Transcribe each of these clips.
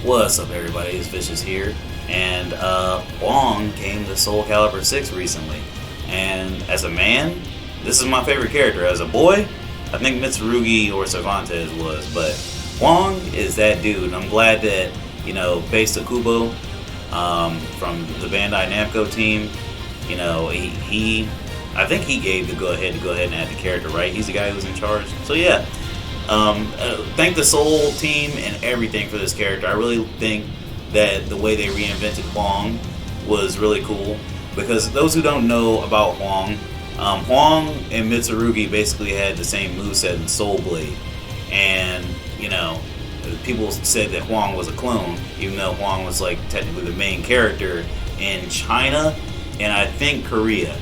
What's up, everybody? It's Vicious here, and Hwang came to Soul Calibur 6 recently, and as a man, this is my favorite character. As a boy, I think Mitsurugi or Cervantes was, but Hwang is that dude, and I'm glad that, you know, Base Takubo from the Bandai Namco team, you know, I think he gave the go-ahead and add the character, right? He's the guy who's in charge, so yeah. Thank the Soul team and everything for this character. I really think that the way they reinvented Hwang was really cool, because those who don't know about Hwang, Hwang and Mitsurugi basically had the same moveset in Soul Blade, and you know, people said that Hwang was a clone, even though Hwang was like technically the main character in China and I think Korea.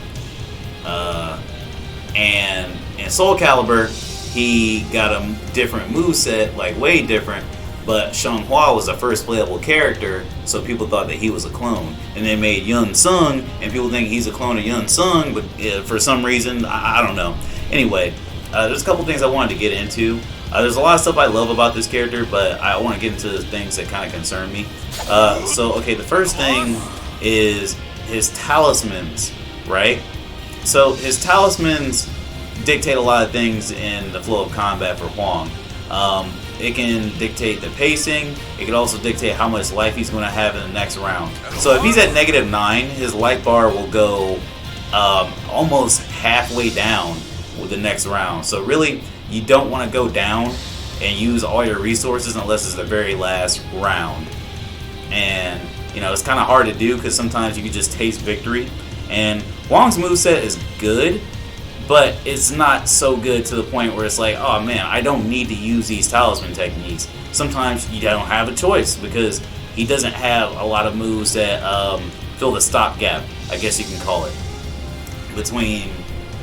And in Soul Calibur, he got a different moveset, like way different, but Xianghua was the first playable character, so people thought that he was a clone. And they made Yun Sung, and people think he's a clone of Yun Sung, but for some reason, I don't know. Anyway, there's a couple things I wanted to get into. There's a lot of stuff I love about this character, but I want to get into the things that kind of concern me. Okay, the first thing is his talismans, right? So his talismans dictate a lot of things in the flow of combat for Hwang. It can dictate the pacing. It can also dictate how much life he's going to have in the next round. So if he's at -9, his life bar will go almost halfway down with the next round. So really, you don't want to go down and use all your resources unless it's the very last round. And you know, it's kind of hard to do because sometimes you can just taste victory. And Hwang's moveset is good, but it's not so good to the point where it's like, oh man, I don't need to use these talisman techniques. Sometimes you don't have a choice because he doesn't have a lot of moves that fill the stopgap, I guess you can call it, between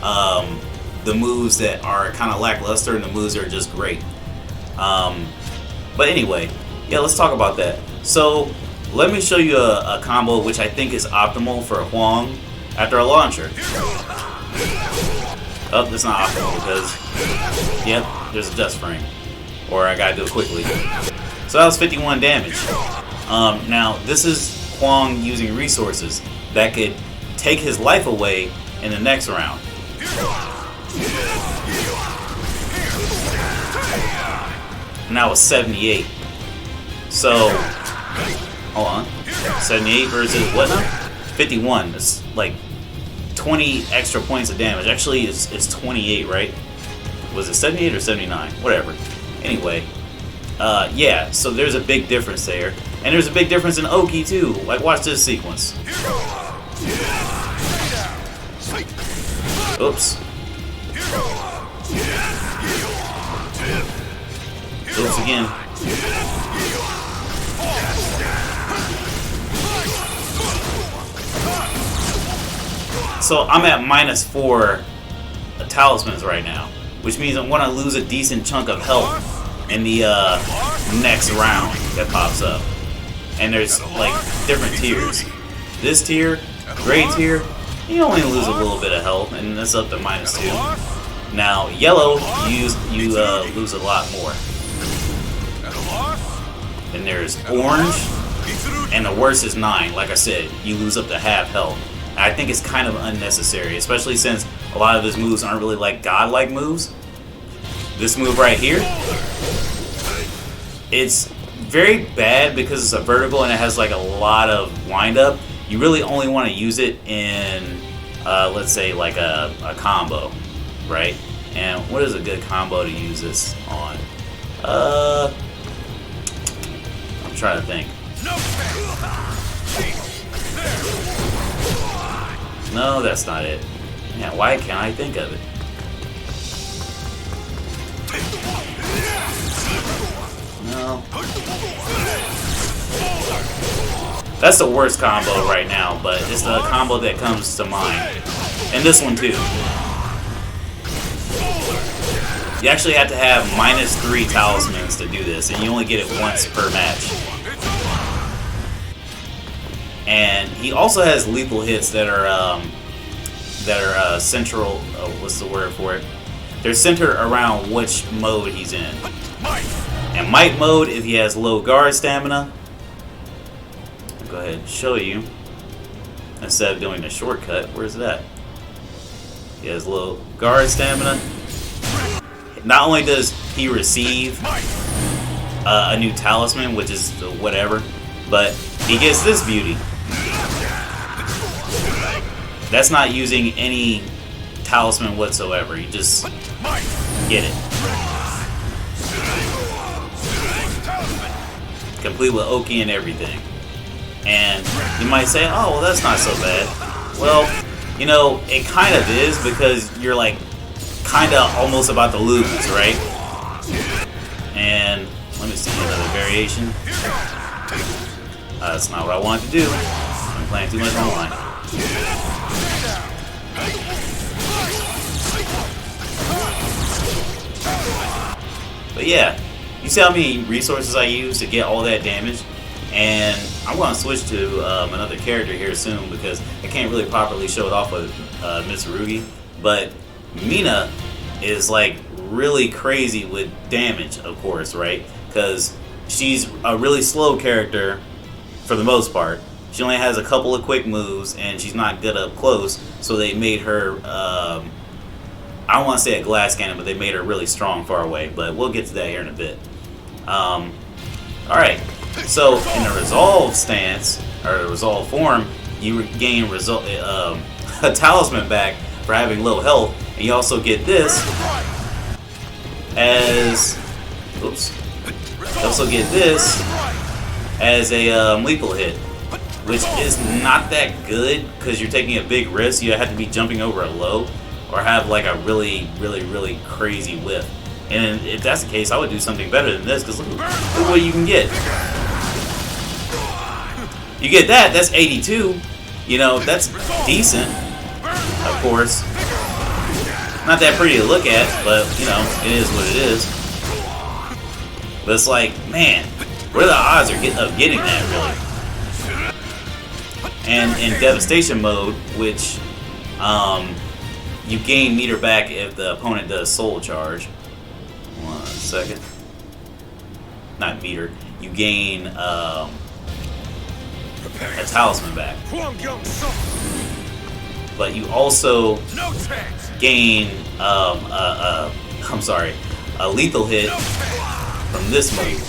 the moves that are kind of lackluster and the moves that are just great. But anyway, yeah, let's talk about that. So let me show you a combo which I think is optimal for Hwang after a launcher. Oh, that's not optimal because, yep, there's a dust frame. Or I gotta do it quickly. So that was 51 damage. Now, this is Hwang using resources that could take his life away in the next round. And that was 78. So, hold on. 78 versus what now? 51. It's like 20 extra points of damage. Actually, it's 28, right? Was it 78 or 79? Whatever. Anyway, yeah, so there's a big difference there. And there's a big difference in Oki, too. Like, watch this sequence. Oops. Oops again. So I'm at -4 talismans right now, which means I'm going to lose a decent chunk of health in the next round that pops up. And there's like different tiers. This tier, gray tier, you only lose a little bit of health, and that's up to -2. Now yellow, you lose a lot more. Then there's orange, and the worst is 9. Like I said, you lose up to half health. I think it's kind of unnecessary, especially since a lot of his moves aren't really like godlike moves. This move right here, it's very bad because it's a vertical and it has like a lot of wind up. You really only want to use it in, let's say, like a combo, right? And what is a good combo to use this on? I'm trying to think. No, that's not it. Yeah, why can't I think of it? No. That's the worst combo right now, but it's the combo that comes to mind. And this one too. You actually have to have -3 talismans to do this, and you only get it once per match. And he also has lethal hits that are central. What's the word for it? They're centered around which mode he's in. And might mode, if he has low guard stamina, go ahead and show you instead of doing the shortcut. Where's that? He has a little guard stamina. Not only does he receive a new talisman, which is whatever, but he gets this beauty. That's not using any talisman whatsoever. You just get it. Complete with Oki and everything. And you might say, oh, well, that's not so bad. Well, you know, it kind of is, because you're like kind of almost about to lose, right? And let me see another variation. That's not what I wanted to do. I'm playing too much online. But yeah, you see how many resources I use to get all that damage? And I'm going to switch to another character here soon, because I can't really properly show it off with Mitsurugi. But Mina is like really crazy with damage, of course, right? Because she's a really slow character for the most part. She only has a couple of quick moves, and she's not good up close, so they made her, I don't want to say a glass cannon, but they made her really strong far away, but we'll get to that here in a bit. Alright, so in the resolve stance, or the resolve form, you gain a talisman back for having low health, and you also get this as, oops, you also get this as a lethal hit, which is not that good because you're taking a big risk. You have to be jumping over a low or have like a really, really, really crazy whiff. And if that's the case, I would do something better than this, because look what you can get. You get that, that's 82. You know, that's decent, of course. Not that pretty to look at, but, you know, it is what it is. But it's like, man, what are the odds of getting that, really? And in Devastation mode, which you gain meter back if the opponent does soul charge. 1 second. Not meter. You gain a talisman back. But you also gain a lethal hit from this move.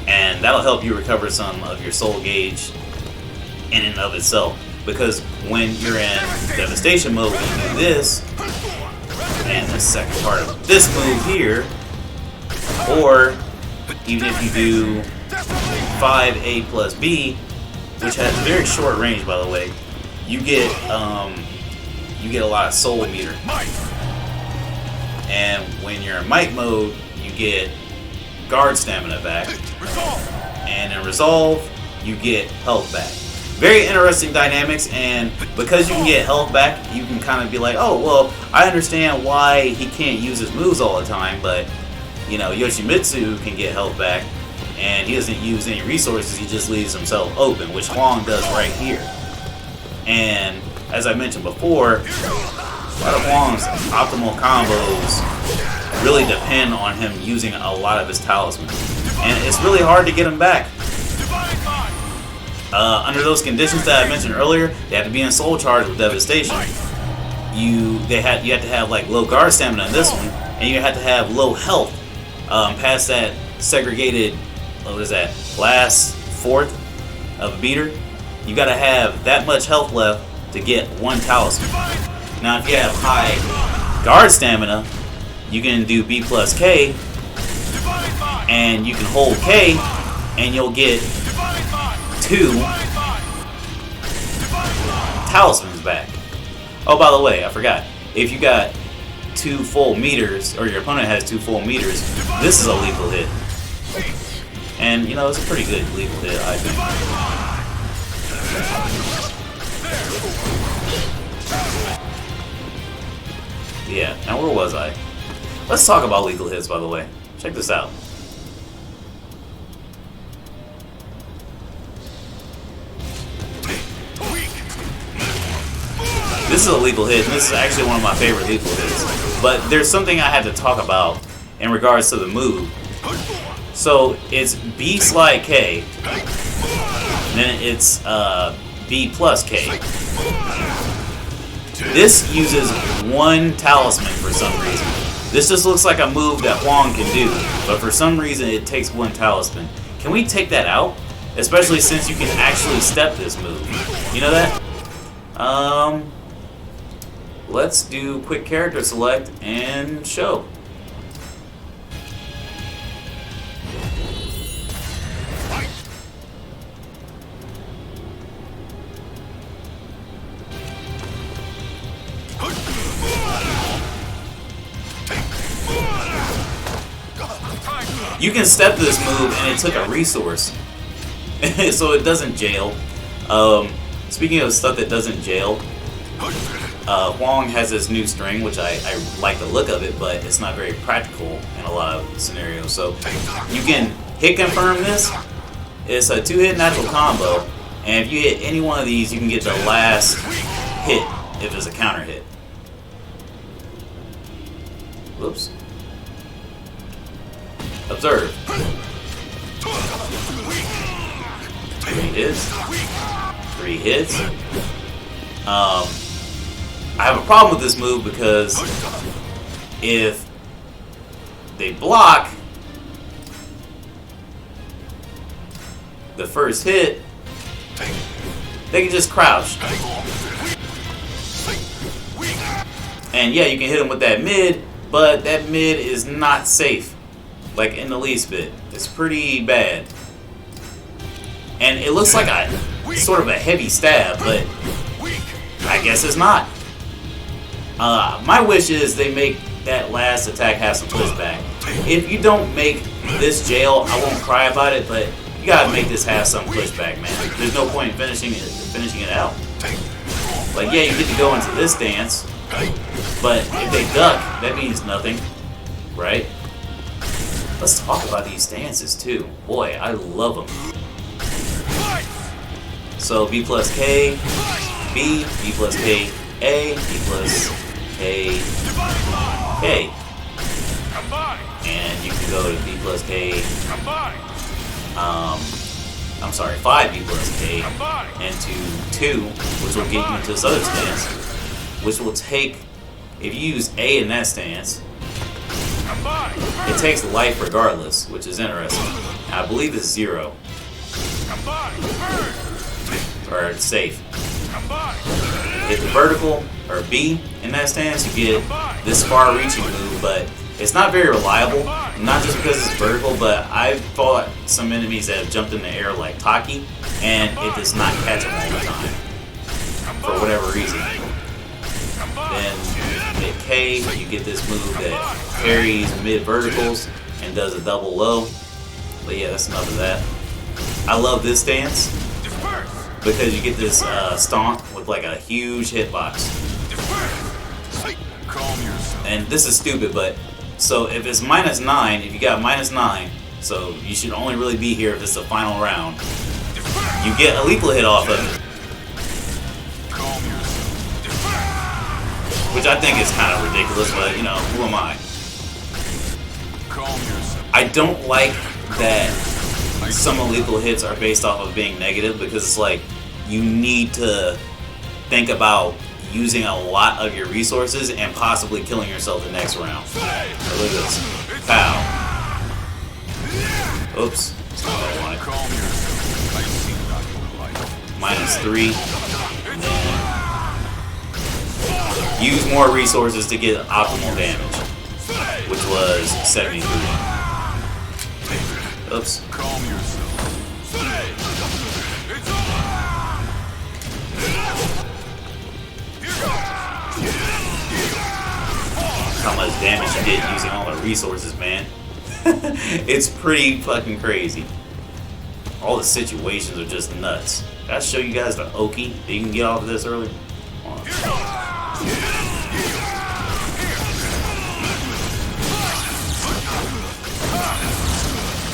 And that'll help you recover some of your soul gauge in and of itself. Because when you're in Devastation mode, when you do this, and the second part of this move here, or even if you do 5A plus B, which has very short range, by the way, you get a lot of soul meter. And when you're in Might mode, you get guard stamina back, and in Resolve, you get health back. Very interesting dynamics, and because you can get health back, you can kind of be like, oh, well, I understand why he can't use his moves all the time, but, you know, Yoshimitsu can get health back, and he doesn't use any resources, he just leaves himself open, which Hwang does right here. And, as I mentioned before, a lot of Hwang's optimal combos really depend on him using a lot of his talismans. And it's really hard to get him back. Under those conditions that I mentioned earlier, they have to be in soul charge with Devastation. You have to have like low guard stamina in this one, and you have to have low health past that segregated, what is that, last fourth of a meter. You got to have that much health left to get one talisman. Now, if you have high guard stamina, you can do B plus K, and you can hold K, and you'll get 2 talismans back. Oh, by the way, I forgot. If you got 2 full meters, or your opponent has 2 full meters, this is a lethal hit. And, you know, it's a pretty good lethal hit, I think. Yeah, now where was I? Let's talk about lethal hits, by the way. Check this out. This is a lethal hit, and this is actually one of my favorite lethal hits. But there's something I had to talk about in regards to the move. So it's B slide K, then it's B plus K. This uses one talisman for some reason. This just looks like a move that Hwang can do, but for some reason it takes one talisman. Can we take that out? Especially since you can actually step this move. You know that? Let's do quick character select and show. You can step this move and it took a resource. So it doesn't jail. Speaking of stuff that doesn't jail, Hwang has this new string, which I like the look of it, but it's not very practical in a lot of scenarios. So you can hit confirm this. It's a 2-hit natural combo, and if you hit any one of these, you can get the last hit if it's a counter hit. Whoops. Observe. 3 hits. 3 hits. I have a problem with this move because if they block the first hit, they can just crouch. And yeah, you can hit them with that mid, but that mid is not safe. Like in the least bit. It's pretty bad. And it looks like a sort of a heavy stab, but I guess it's not. My wish is they make that last attack have some pushback. If you don't make this jail, I won't cry about it, but you gotta make this have some pushback, man. There's no point in finishing it out. Like, yeah, you get to go into this dance, but if they duck, that means nothing, right? Let's talk about these stances too. Boy, I love them. So B plus K, B plus K, A, B plus K, K. And you can go to B plus K, I'm sorry, 5B plus K, into 2, which will get you into this other stance, which will take, if you use A in that stance, it takes life regardless, which is interesting. I believe it's 0. Or it's safe. Hit the vertical, or B in that stance, you get this far-reaching move, but it's not very reliable. Not just because it's vertical, but I've fought some enemies that have jumped in the air like Taki, and it does not catch them all the time. For whatever reason. Then hit K, you get this move that parries mid-verticals and does a double low. But yeah, that's enough of that. I love this stance because you get this stomp with like a huge hitbox. And this is stupid, but so if it's -9, if you got -9, so you should only really be here if it's the final round. You get a lethal hit off of it. Which I think is kind of ridiculous, but you know, who am I? I don't like that some lethal hits are based off of being negative, because it's like you need to think about using a lot of your resources and possibly killing yourself the next round. Look at this. Pow. Oops. That's not what I wanted. -3. And then use more resources to get optimal damage, which was 73. Oops. How much damage you get using all the resources, man. It's pretty fucking crazy. All the situations are just nuts. Did I show you guys the Oki that you can get off of this earlier?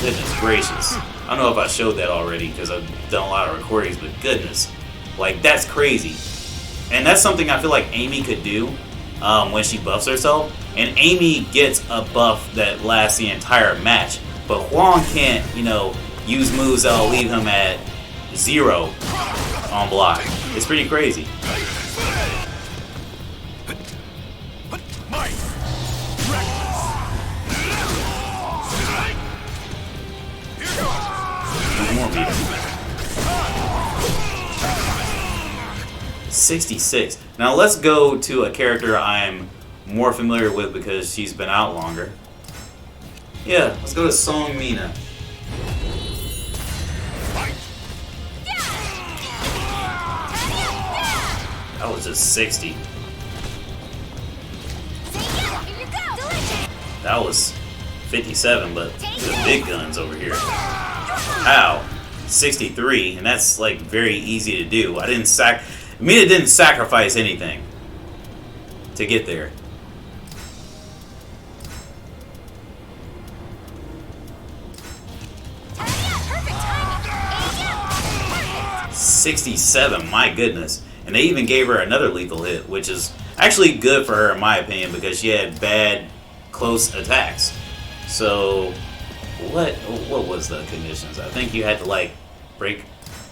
Goodness gracious. I don't know if I showed that already because I've done a lot of recordings, but goodness. Like, that's crazy. And that's something I feel like Amy could do when she buffs herself. And Amy gets a buff that lasts the entire match. But Hwang can't, use moves that'll leave him at 0 on block. It's pretty crazy. More beating. 66. Now let's go to a character I'm more familiar with because she's been out longer. Yeah, let's go to Song Mina. That was just 60. That was 57, but the big guns over here. Ow. 63, and that's like very easy to do. Mina didn't sacrifice anything to get there. Perfect. 67, my goodness. And they even gave her another lethal hit, which is actually good for her in my opinion because she had bad close attacks. So what was the conditions? I think you had to like break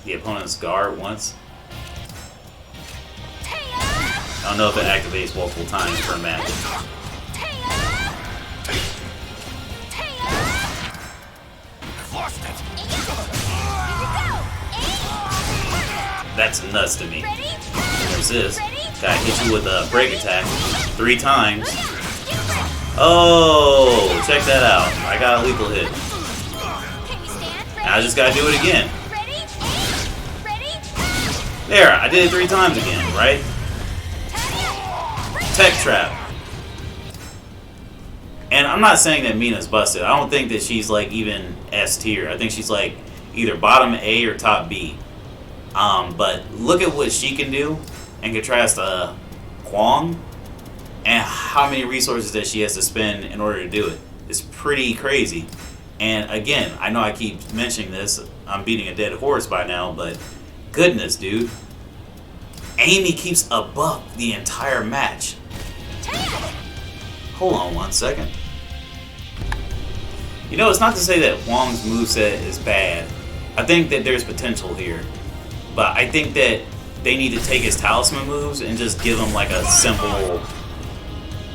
the opponent's guard once. I don't know if it activates multiple times per match. That's nuts to me. There's this. Gotta hit you with a break attack 3 times. Oh, check that out. I got a lethal hit. Now I just gotta do it again. There, I did it 3 times again, right? Tech trap. And I'm not saying that Mina's busted. I don't think that she's like even S tier. I think she's like either bottom A or top B. But look at what she can do and contrast Hwang and how many resources that she has to spend in order to do it. It's pretty crazy. And again, I know I keep mentioning this. I'm beating a dead horse by now, but goodness, dude. Amy keeps a buff the entire match. Hold on one second. It's not to say that Hwang's moveset is bad. I think that there's potential here. But I think that they need to take his talisman moves and just give him like a simple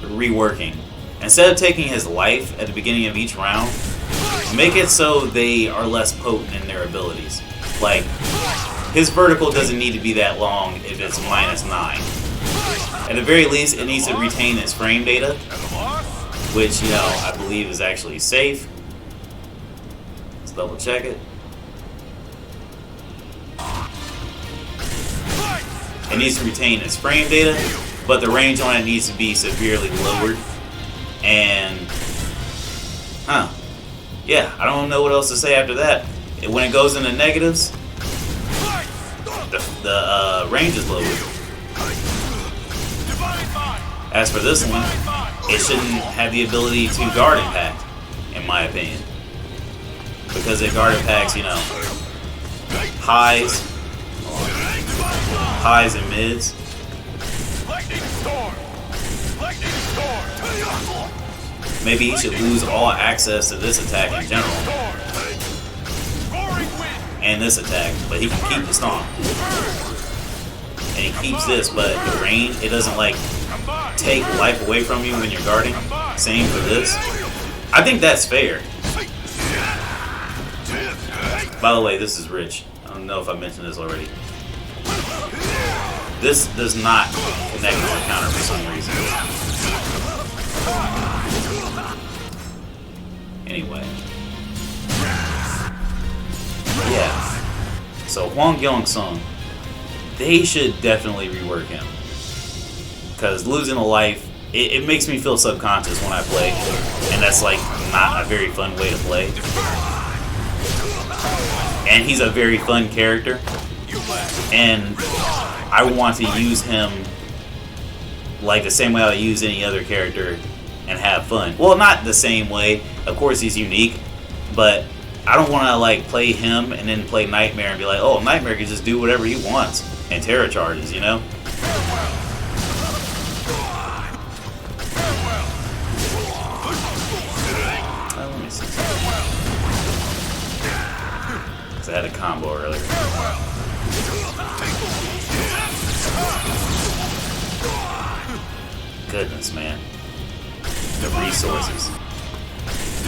reworking. Instead of taking his life at the beginning of each round, make it so they are less potent in their abilities. Like, his vertical doesn't need to be that long if it's -9. At the very least, it needs to retain its frame data, which, I believe is actually safe. Let's double check it. It needs to retain its frame data, but the range on it needs to be severely lowered. And, yeah, I don't know what else to say after that. When it goes into negatives, the range is lowered. As for this one, it shouldn't have the ability to guard impact, in my opinion. Because it guard impacts, highs and mids. Maybe he should lose all access to this attack in general. And this attack, but he can keep the stomp. And he keeps this, but the range, it doesn't like take life away from you when you're guarding. Same for this. I think that's fair. By the way, this is rich. I don't know if I mentioned this already. This does not connect with the counter for some reason. Anyway. Yeah. So Hwang Gyeong-sung, they should definitely rework him. Because losing a life, it makes me feel subconscious when I play. And that's like not a very fun way to play. And he's a very fun character. And I want to use him like the same way I would use any other character and have fun. Well, not the same way. Of course, he's unique. But I don't want to like play him and then play Nightmare and be like, oh, Nightmare can just do whatever he wants and Terra charges, Let me see. because I had a combo earlier. Goodness, man. The resources.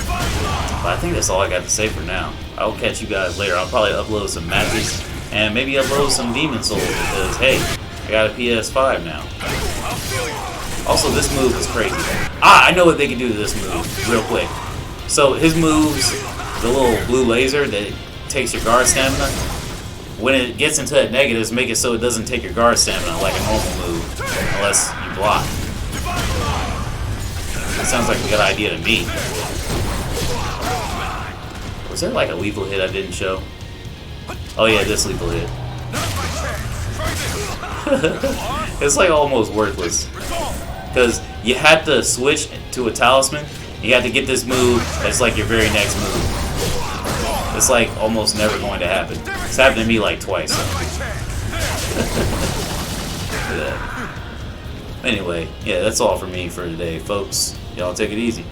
But I think that's all I got to say for now. I'll catch you guys later. I'll probably upload some matches and maybe upload some Demon Souls because, hey, I got a PS5 now. Also, this move is crazy. I know what they can do to this move real quick. So his moves, the little blue laser that takes your guard stamina, when it gets into that negatives, make it so it doesn't take your guard stamina like a normal move unless you block. That sounds like a good idea to me. Was there like a lethal hit I didn't show? Oh yeah, this lethal hit. It's like almost worthless. Because you had to switch to a talisman. You had to get this move as like your very next move. It's like almost never going to happen. It's happened to me like twice. Yeah. Anyway, yeah, that's all for me for today, folks. Y'all take it easy.